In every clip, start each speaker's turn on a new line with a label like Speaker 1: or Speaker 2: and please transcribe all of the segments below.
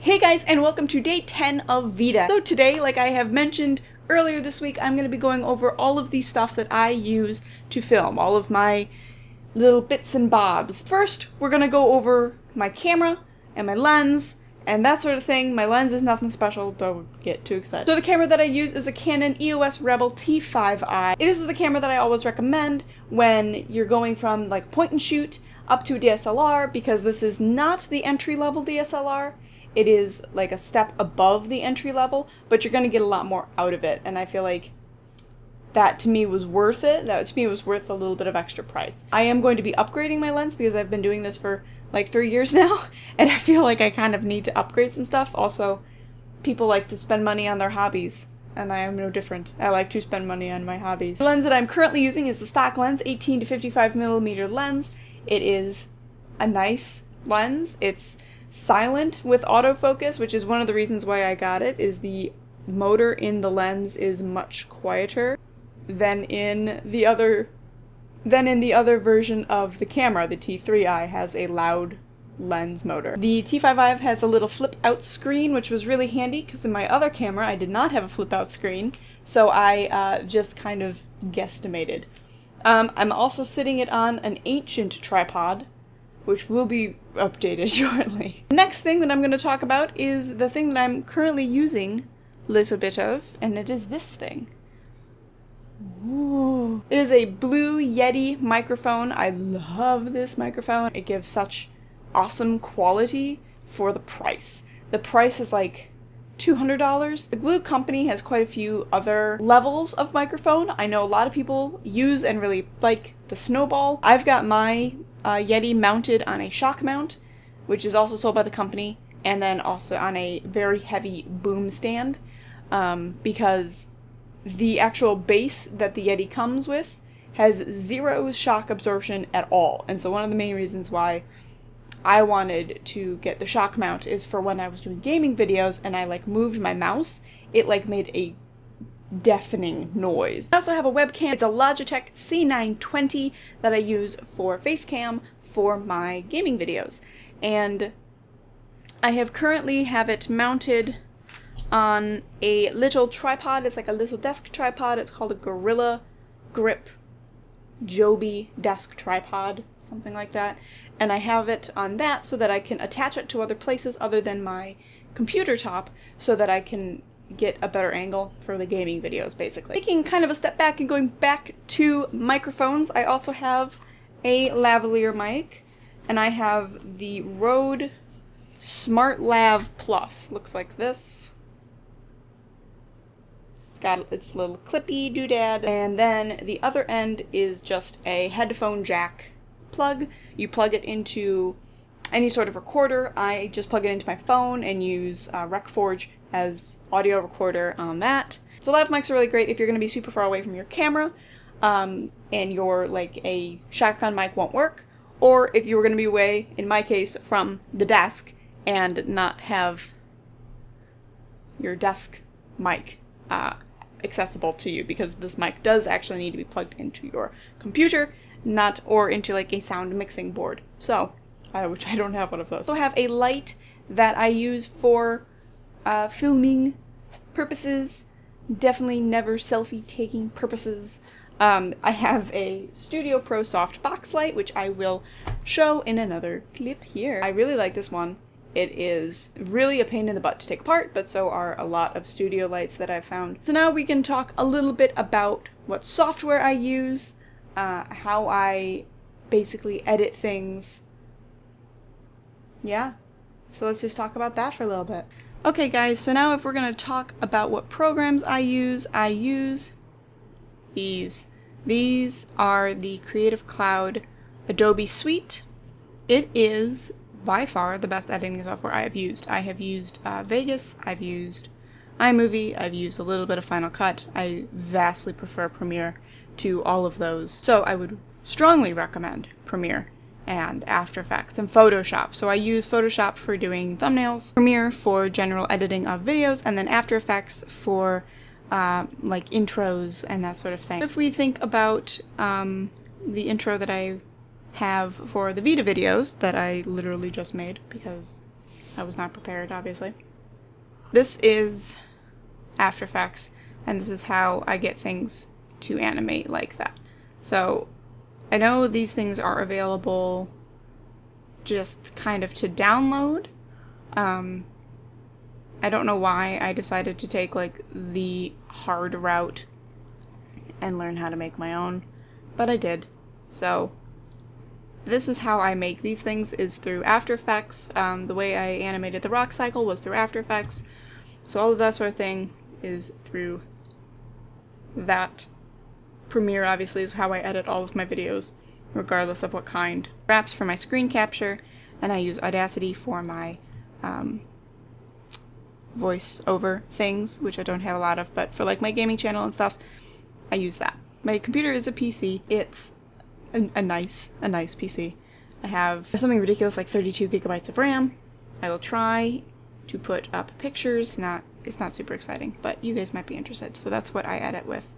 Speaker 1: Hey guys, and welcome to day 10 of Vita. So today, like I have mentioned earlier this week, I'm going to be going over all of the stuff that I use to film, all of my little bits and bobs. First, we're going to go over my camera and my lens and that sort of thing. My lens is nothing special, don't get too excited. So the camera that I use is a Canon EOS Rebel T5i. This is the camera that I always recommend when you're going from like point and shoot up to a DSLR, because this is not the entry-level DSLR. It is like a step above the entry level, but you're going to get a lot more out of it, and I feel like that to me was worth it. That to me was worth a little bit of extra price. I am going to be upgrading my lens because I've been doing this for like 3 years now, and I feel like I kind of need to upgrade some stuff. Also, people like to spend money on their hobbies, and I am no different. I like to spend money on my hobbies. The lens that I'm currently using is the stock lens, 18 to 55mm lens. It is a nice lens. It's silent with autofocus, which is one of the reasons why I got it, is the motor in the lens is much quieter than in the other version of the camera. The T3i has a loud lens motor. The T5i has a little flip out screen, which was really handy because in my other camera I did not have a flip out screen, so I just kind of guesstimated. I'm also sitting it on an ancient tripod, which will be updated shortly. The next thing that I'm going to talk about is the thing that I'm currently using a little bit of, and it is this thing. Ooh. It is a Blue Yeti microphone. I love this microphone. It gives such awesome quality for the price. The price is like $200. The Blue company has quite a few other levels of microphone. I know a lot of people use and really like the Snowball. I've got my Yeti mounted on a shock mount, which is also sold by the company, and then also on a very heavy boom stand, because the actual base that the Yeti comes with has zero shock absorption at all. And so one of the main reasons why I wanted to get the shock mount is for when I was doing gaming videos and I like moved my mouse, it like made a deafening noise. I also have a webcam. It's a Logitech C920 that I use for Facecam for my gaming videos. And I have currently have it mounted on a little tripod. It's like a little desk tripod. It's called a Gorilla Grip Joby desk tripod, something like that. And I have it on that so that I can attach it to other places other than my computer top, so that I can get a better angle for the gaming videos, basically. Taking kind of a step back and going back to microphones, I also have a lavalier mic, and I have the Rode SmartLav Plus. Looks like this. It's got its little clippy doodad, and then the other end is just a headphone jack plug. You plug it into any sort of recorder. I just plug it into my phone and use RecForge as audio recorder on that. So lav mics are really great if you're going to be super far away from your camera, and your like a shotgun mic won't work, or if you were going to be away, in my case, from the desk and not have your desk mic accessible to you, because this mic does actually need to be plugged into your computer, or into like a sound mixing board. So, which I don't have one of those. So I have a light that I use for filming purposes, definitely never selfie taking purposes. I have a Studio Pro Soft box light, which I will show in another clip here. I really like this one. It is really a pain in the butt to take apart, but so are a lot of studio lights that I've found. So now we can talk a little bit about what software I use, how I basically edit things. Yeah, so let's just talk about that for a little bit. Okay guys, so now if we're going to talk about what programs I use these. These are the Creative Cloud Adobe Suite. It is by far the best editing software I have used. I have used Vegas, I've used iMovie, I've used a little bit of Final Cut. I vastly prefer Premiere to all of those. So I would strongly recommend Premiere and After Effects and Photoshop. So I use Photoshop for doing thumbnails, Premiere for general editing of videos, and then After Effects for like intros and that sort of thing. If we think about the intro that I have for the Vita videos that I literally just made, because I was not prepared, obviously. This is After Effects, and this is how I get things to animate like that. So I know these things are available just kind of to download. I don't know why I decided to take like the hard route and learn how to make my own, but I did. So this is how I make these things, is through After Effects. The way I animated the rock cycle was through After Effects. So all of that sort of thing is through that. Premiere obviously is how I edit all of my videos, regardless of what kind. Wraps for my screen capture, and I use Audacity for my voice over things, which I don't have a lot of, but for like my gaming channel and stuff, I use that. My computer is a PC. It's a nice PC. I have something ridiculous like 32 gigabytes of RAM. I will try to put up pictures. It's not super exciting, but you guys might be interested. So that's what I edit with.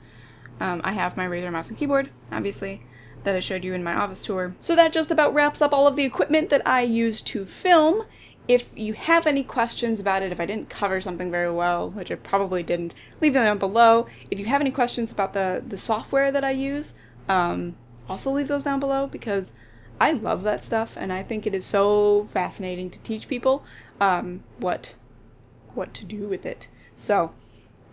Speaker 1: I have my Razer mouse and keyboard, obviously, that I showed you in my office tour. So that just about wraps up all of the equipment that I use to film. If you have any questions about it, if I didn't cover something very well, which I probably didn't, leave them down below. If you have any questions about the software that I use, also leave those down below, because I love that stuff, and I think it is so fascinating to teach people what to do with it. So,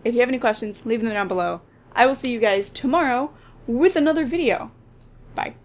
Speaker 1: if you have any questions, leave them down below. I will see you guys tomorrow with another video. Bye.